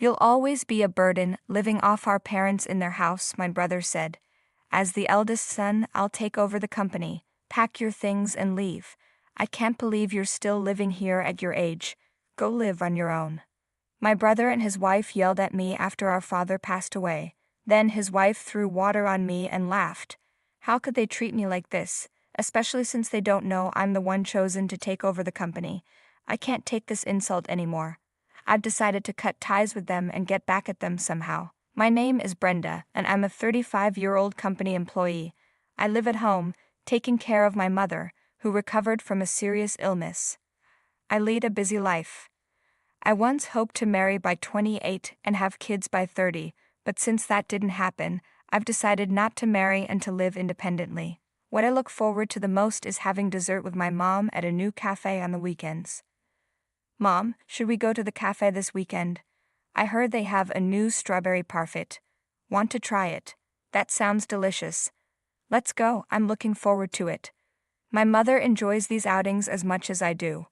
You'll always be a burden, living off our parents in their house, my brother said. As the eldest son, I'll take over the company. Pack your things and leave. I can't believe you're still living here at your age. Go live on your own. My brother and his wife yelled at me after our father passed away. Then his wife threw water on me and laughed. How could they treat me like this, especially since they don't know I'm the one chosen to take over the company? I can't take this insult anymore. I've decided to cut ties with them and get back at them somehow. My name is Brenda, and I'm a 35-year-old company employee. I live at home, taking care of my mother, who recovered from a serious illness. I lead a busy life. I once hoped to marry by 28 and have kids by 30, but since that didn't happen, I've decided not to marry and to live independently. What I look forward to the most is having dessert with my mom at a new cafe on the weekends. Mom, should we go to the cafe this weekend? I heard they have a new strawberry parfait. Want to try it? That sounds delicious. Let's go, I'm looking forward to it. My mother enjoys these outings as much as I do.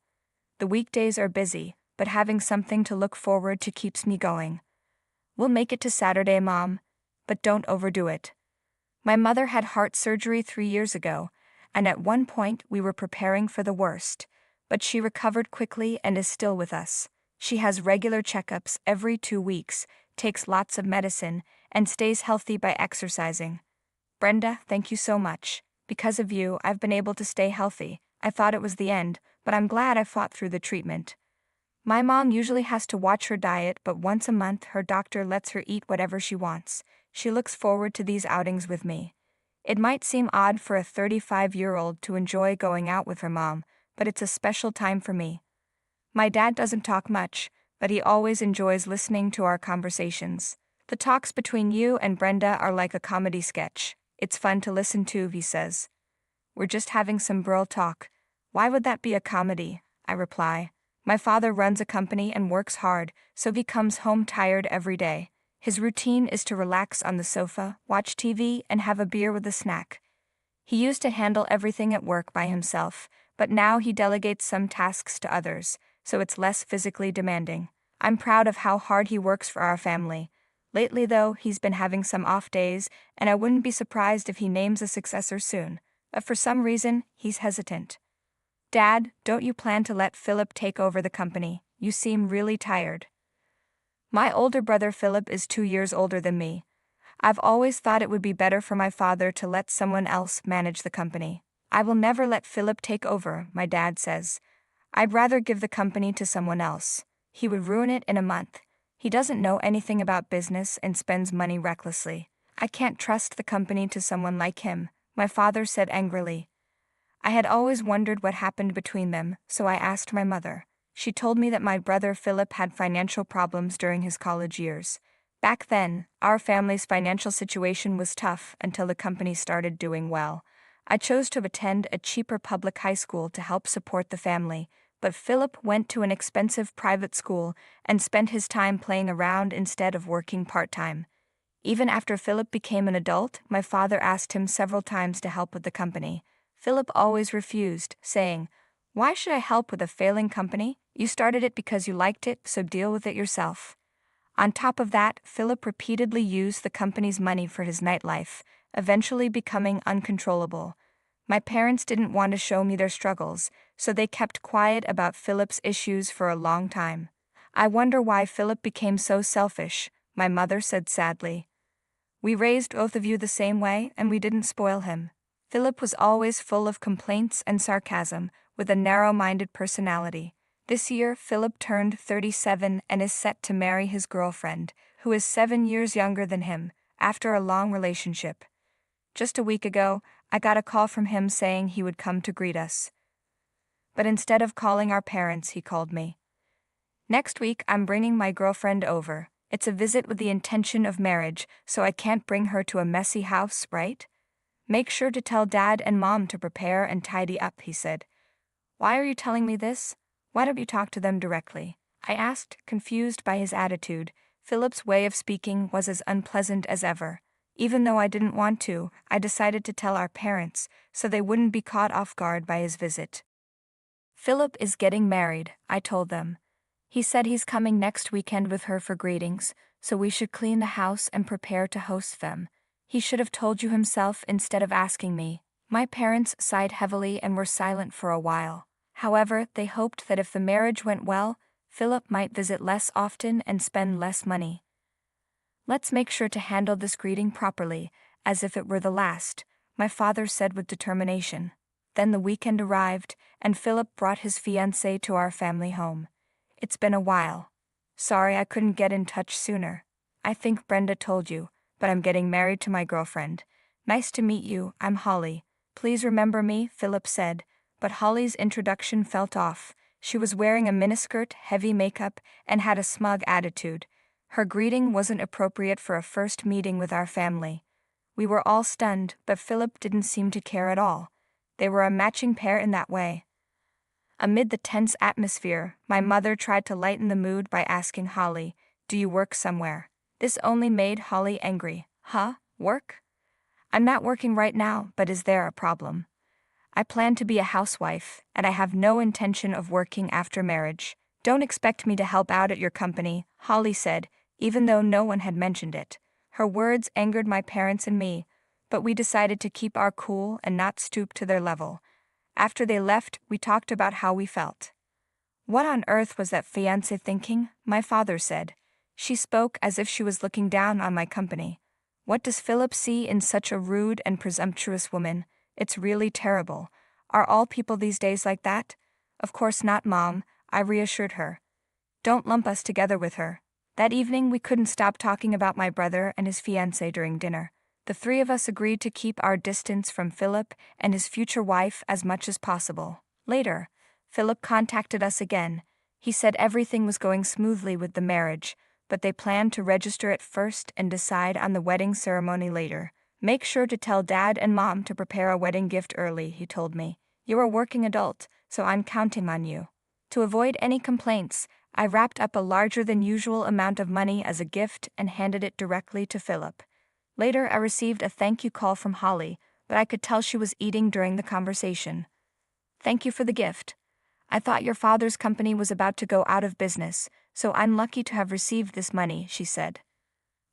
The weekdays are busy, but having something to look forward to keeps me going. We'll make it to Saturday, Mom, but don't overdo it. My mother had heart surgery 3 years ago, and at one point we were preparing for the worst, but she recovered quickly and is still with us. She has regular checkups every 2 weeks, takes lots of medicine, and stays healthy by exercising. Brenda, thank you so much. Because of you, I've been able to stay healthy. I thought it was the end, but I'm glad I fought through the treatment. My mom usually has to watch her diet, but once a month her doctor lets her eat whatever she wants. She looks forward to these outings with me. It might seem odd for a 35-year-old to enjoy going out with her mom, but it's a special time for me. My dad doesn't talk much, but he always enjoys listening to our conversations. The talks between you and Brenda are like a comedy sketch. It's fun to listen to, he says. We're just having some bro talk. Why would that be a comedy? I reply. My father runs a company and works hard, so he comes home tired every day. His routine is to relax on the sofa, watch TV, and have a beer with a snack. He used to handle everything at work by himself, but now he delegates some tasks to others, so it's less physically demanding. I'm proud of how hard he works for our family. Lately, though, he's been having some off days, and I wouldn't be surprised if he names a successor soon. But for some reason, he's hesitant. Dad, don't you plan to let Philip take over the company? You seem really tired. My older brother Philip is 2 years older than me. I've always thought it would be better for my father to let someone else manage the company. I will never let Philip take over, my dad says. I'd rather give the company to someone else. He would ruin it in a month. He doesn't know anything about business and spends money recklessly. I can't trust the company to someone like him, my father said angrily. I had always wondered what happened between them, so I asked my mother. She told me that my brother Philip had financial problems during his college years. Back then, our family's financial situation was tough until the company started doing well. I chose to attend a cheaper public high school to help support the family, but Philip went to an expensive private school and spent his time playing around instead of working part-time. Even after Philip became an adult, my father asked him several times to help with the company. Philip always refused, saying, "Why should I help with a failing company? You started it because you liked it, so deal with it yourself." On top of that, Philip repeatedly used the company's money for his nightlife, eventually becoming uncontrollable. My parents didn't want to show me their struggles, so they kept quiet about Philip's issues for a long time. I wonder why Philip became so selfish, my mother said sadly. We raised both of you the same way, and we didn't spoil him. Philip was always full of complaints and sarcasm, with a narrow-minded personality. This year, Philip turned 37 and is set to marry his girlfriend, who is 7 years younger than him, after a long relationship. Just a week ago, I got a call from him saying he would come to greet us. But instead of calling our parents, he called me. Next week, I'm bringing my girlfriend over. It's a visit with the intention of marriage, so I can't bring her to a messy house, right? Make sure to tell Dad and Mom to prepare and tidy up, he said. Why are you telling me this? Why don't you talk to them directly? I asked, confused by his attitude. Philip's way of speaking was as unpleasant as ever. Even though I didn't want to, I decided to tell our parents, so they wouldn't be caught off guard by his visit. Philip is getting married, I told them. He said he's coming next weekend with her for greetings, so we should clean the house and prepare to host them. He should have told you himself instead of asking me. My parents sighed heavily and were silent for a while. However, they hoped that if the marriage went well, Philip might visit less often and spend less money. Let's make sure to handle this greeting properly, as if it were the last, my father said with determination. Then the weekend arrived, and Philip brought his fiancée to our family home. It's been a while. Sorry I couldn't get in touch sooner. I think Brenda told you, but I'm getting married to my girlfriend. Nice to meet you, I'm Holly. Please remember me, Philip said, but Holly's introduction felt off. She was wearing a miniskirt, heavy makeup, and had a smug attitude. Her greeting wasn't appropriate for a first meeting with our family. We were all stunned, but Philip didn't seem to care at all. They were a matching pair in that way. Amid the tense atmosphere, my mother tried to lighten the mood by asking Holly, "Do you work somewhere?" This only made Holly angry. "Huh? Work? I'm not working right now, but is there a problem? I plan to be a housewife, and I have no intention of working after marriage. Don't expect me to help out at your company," Holly said, even though no one had mentioned it. Her words angered my parents and me, but we decided to keep our cool and not stoop to their level. After they left, we talked about how we felt. "What on earth was that fiancé thinking?" my father said. She spoke as if she was looking down on my company. "What does Philip see in such a rude and presumptuous woman? It's really terrible. Are all people these days like that?" "Of course not, Mom," I reassured her. "Don't lump us together with her." That evening we couldn't stop talking about my brother and his fiancée during dinner. The three of us agreed to keep our distance from Philip and his future wife as much as possible. Later, Philip contacted us again. He said everything was going smoothly with the marriage, but they planned to register it first and decide on the wedding ceremony later. "Make sure to tell Dad and Mom to prepare a wedding gift early," he told me. "You're a working adult, so I'm counting on you." To avoid any complaints, I wrapped up a larger than usual amount of money as a gift and handed it directly to Philip. Later, I received a thank you call from Holly, but I could tell she was eating during the conversation. "Thank you for the gift. I thought your father's company was about to go out of business, so I'm lucky to have received this money," she said.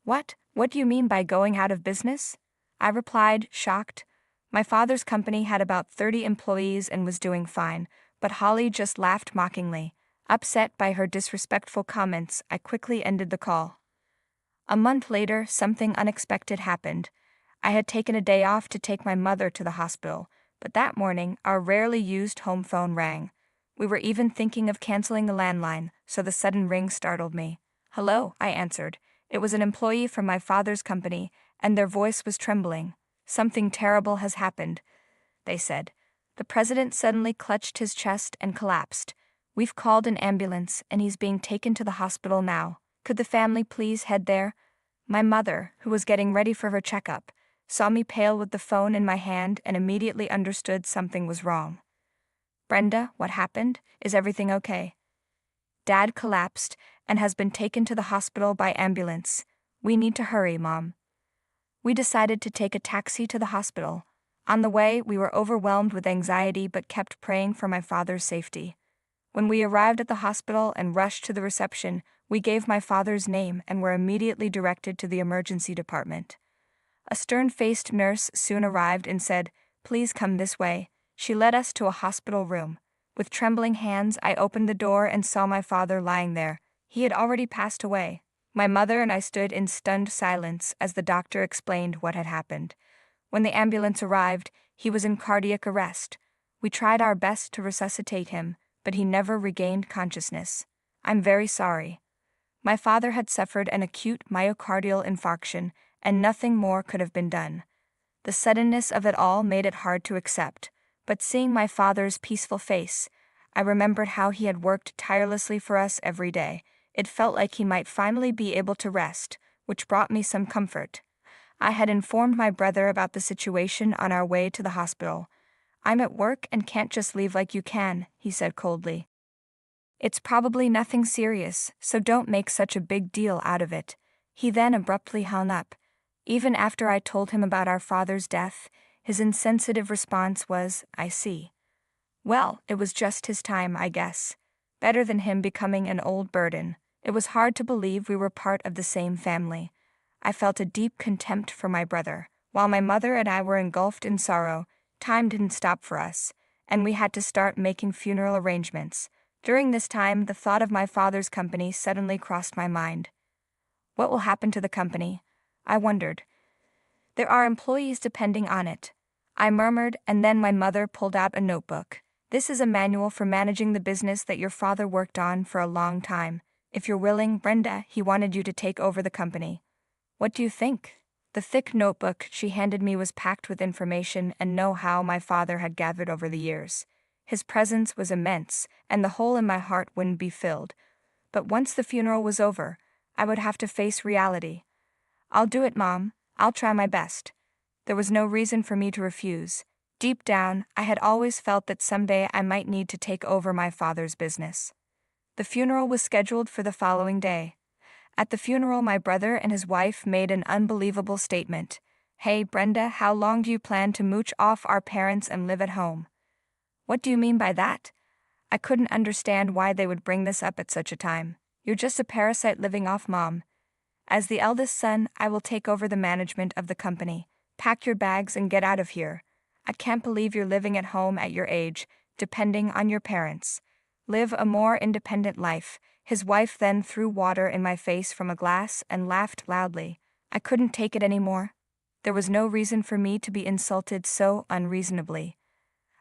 "What? What do you mean by going out of business?" I replied, shocked. My father's company had about 30 employees and was doing fine, but Holly just laughed mockingly. Upset by her disrespectful comments, I quickly ended the call. A month later, something unexpected happened. I had taken a day off to take my mother to the hospital, but that morning, our rarely used home phone rang. We were even thinking of canceling the landline, so the sudden ring startled me. "Hello," I answered. It was an employee from my father's company, and their voice was trembling. "Something terrible has happened," they said. The president suddenly clutched his chest and collapsed. "We've called an ambulance, and he's being taken to the hospital now. Could the family please head there?" My mother, who was getting ready for her checkup, saw me pale with the phone in my hand and immediately understood something was wrong. "Brenda, what happened? Is everything okay?" "Dad collapsed and has been taken to the hospital by ambulance. We need to hurry, Mom." We decided to take a taxi to the hospital. On the way, we were overwhelmed with anxiety but kept praying for my father's safety. When we arrived at the hospital and rushed to the reception, we gave my father's name and were immediately directed to the emergency department. A stern-faced nurse soon arrived and said, "Please come this way." She led us to a hospital room. With trembling hands, I opened the door and saw my father lying there. He had already passed away. My mother and I stood in stunned silence as the doctor explained what had happened. When the ambulance arrived, he was in cardiac arrest. We tried our best to resuscitate him, but he never regained consciousness. "I'm very sorry." My father had suffered an acute myocardial infarction, and nothing more could have been done. The suddenness of it all made it hard to accept, but seeing my father's peaceful face, I remembered how he had worked tirelessly for us every day. It felt like he might finally be able to rest, which brought me some comfort. I had informed my brother about the situation on our way to the hospital. "I'm at work and can't just leave like you can," he said coldly. "It's probably nothing serious, so don't make such a big deal out of it." He then abruptly hung up. Even after I told him about our father's death, his insensitive response was, "I see. Well, it was just his time, I guess." Better than him becoming an old burden. It was hard to believe we were part of the same family. I felt a deep contempt for my brother. While my mother and I were engulfed in sorrow, time didn't stop for us, and we had to start making funeral arrangements. During this time, the thought of my father's company suddenly crossed my mind. What will happen to the company? I wondered. There are employees depending on it. I murmured, and then my mother pulled out a notebook. This is a manual for managing the business that your father worked on for a long time. If you're willing, Brenda, he wanted you to take over the company. What do you think? The thick notebook she handed me was packed with information and know-how my father had gathered over the years. His presence was immense, and the hole in my heart wouldn't be filled. But once the funeral was over, I would have to face reality. I'll do it, Mom. I'll try my best. There was no reason for me to refuse. Deep down, I had always felt that someday I might need to take over my father's business. The funeral was scheduled for the following day. At the funeral, my brother and his wife made an unbelievable statement. "Hey, Brenda, how long do you plan to mooch off our parents and live at home?" What do you mean by that? I couldn't understand why they would bring this up at such a time. You're just a parasite living off Mom. As the eldest son, I will take over the management of the company. Pack your bags and get out of here. I can't believe you're living at home at your age, depending on your parents. Live a more independent life. His wife then threw water in my face from a glass and laughed loudly. I couldn't take it anymore. There was no reason for me to be insulted so unreasonably.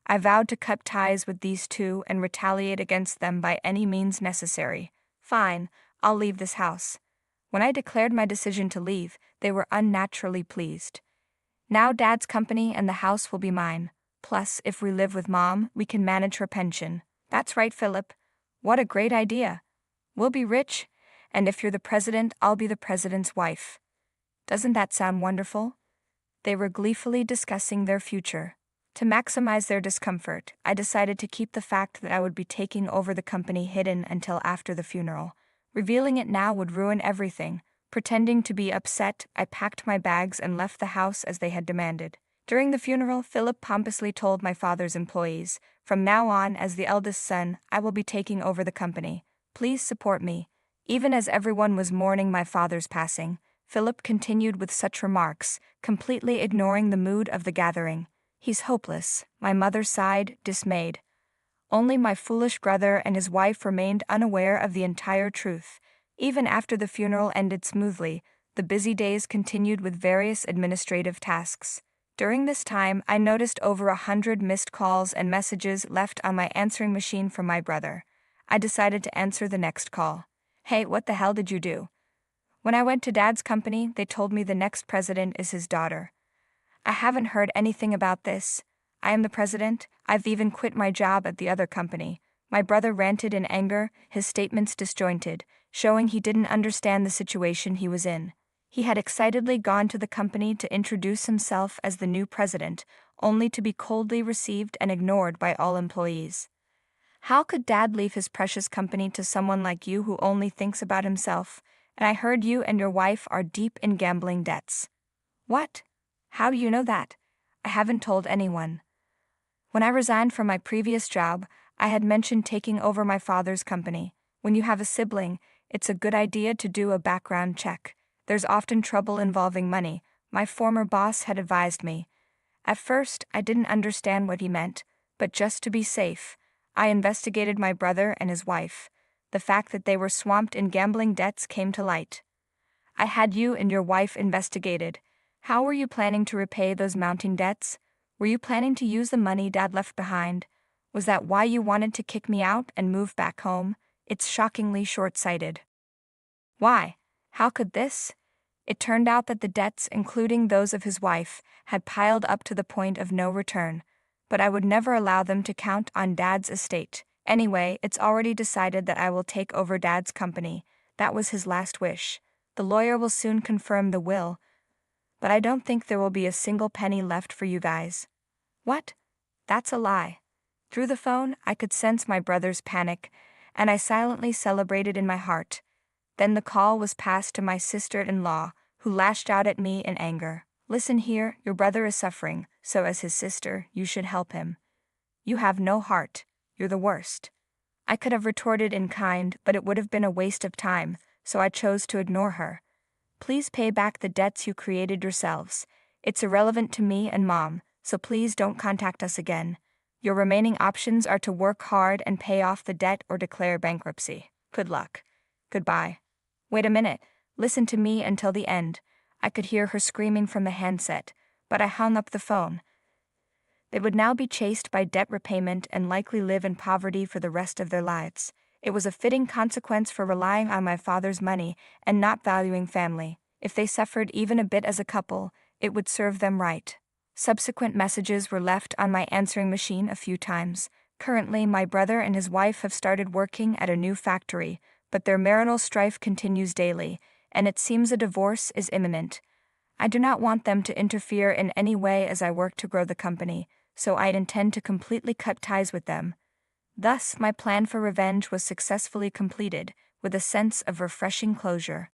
I vowed to cut ties with these two and retaliate against them by any means necessary. Fine, I'll leave this house. When I declared my decision to leave, they were unnaturally pleased. Now Dad's company and the house will be mine. Plus, if we live with Mom, we can manage her pension. That's right, Philip. What a great idea. We'll be rich, and if you're the president, I'll be the president's wife. Doesn't that sound wonderful? They were gleefully discussing their future. To maximize their discomfort, I decided to keep the fact that I would be taking over the company hidden until after the funeral. Revealing it now would ruin everything. Pretending to be upset, I packed my bags and left the house as they had demanded. During the funeral, Philip pompously told my father's employees, "From now on, as the eldest son, I will be taking over the company. Please support me." Even as everyone was mourning my father's passing, Philip continued with such remarks, completely ignoring the mood of the gathering. "He's hopeless," my mother sighed, dismayed. Only my foolish brother and his wife remained unaware of the entire truth. Even after the funeral ended smoothly, the busy days continued with various administrative tasks. During this time, I noticed over 100 missed calls and messages left on my answering machine from my brother. I decided to answer the next call. "Hey, what the hell did you do?" When I went to Dad's company, they told me the next president is his daughter. I haven't heard anything about this. I am the president. I've even quit my job at the other company. My brother ranted in anger, his statements disjointed, showing he didn't understand the situation he was in. He had excitedly gone to the company to introduce himself as the new president, only to be coldly received and ignored by all employees. How could Dad leave his precious company to someone like you who only thinks about himself? And I heard you and your wife are deep in gambling debts. What? How do you know that? I haven't told anyone. When I resigned from my previous job, I had mentioned taking over my father's company. When you have a sibling, it's a good idea to do a background check. There's often trouble involving money, my former boss had advised me. At first, I didn't understand what he meant, but just to be safe, I investigated my brother and his wife. The fact that they were swamped in gambling debts came to light. I had you and your wife investigated. How were you planning to repay those mounting debts? Were you planning to use the money Dad left behind? Was that why you wanted to kick me out and move back home? It's shockingly short-sighted. Why? How could this? It turned out that the debts, including those of his wife, had piled up to the point of no return, but I would never allow them to count on Dad's estate. Anyway, it's already decided that I will take over Dad's company. That was his last wish. The lawyer will soon confirm the will, but I don't think there will be a single penny left for you guys. What? That's a lie. Through the phone, I could sense my brother's panic, and I silently celebrated in my heart. Then the call was passed to my sister-in-law, who lashed out at me in anger. "Listen here, your brother is suffering, so as his sister, you should help him. You have no heart. You're the worst." I could have retorted in kind, but it would have been a waste of time, so I chose to ignore her. Please pay back the debts you created yourselves. It's irrelevant to me and Mom, so please don't contact us again. Your remaining options are to work hard and pay off the debt or declare bankruptcy. Good luck. Goodbye. Wait a minute, listen to me until the end. I could hear her screaming from the handset, but I hung up the phone. They would now be chased by debt repayment and likely live in poverty for the rest of their lives. It was a fitting consequence for relying on my father's money and not valuing family. If they suffered even a bit as a couple, it would serve them right. Subsequent messages were left on my answering machine a few times. Currently, my brother and his wife have started working at a new factory, but their marital strife continues daily, and it seems a divorce is imminent. I do not want them to interfere in any way as I work to grow the company, so I intend to completely cut ties with them. Thus, my plan for revenge was successfully completed, with a sense of refreshing closure.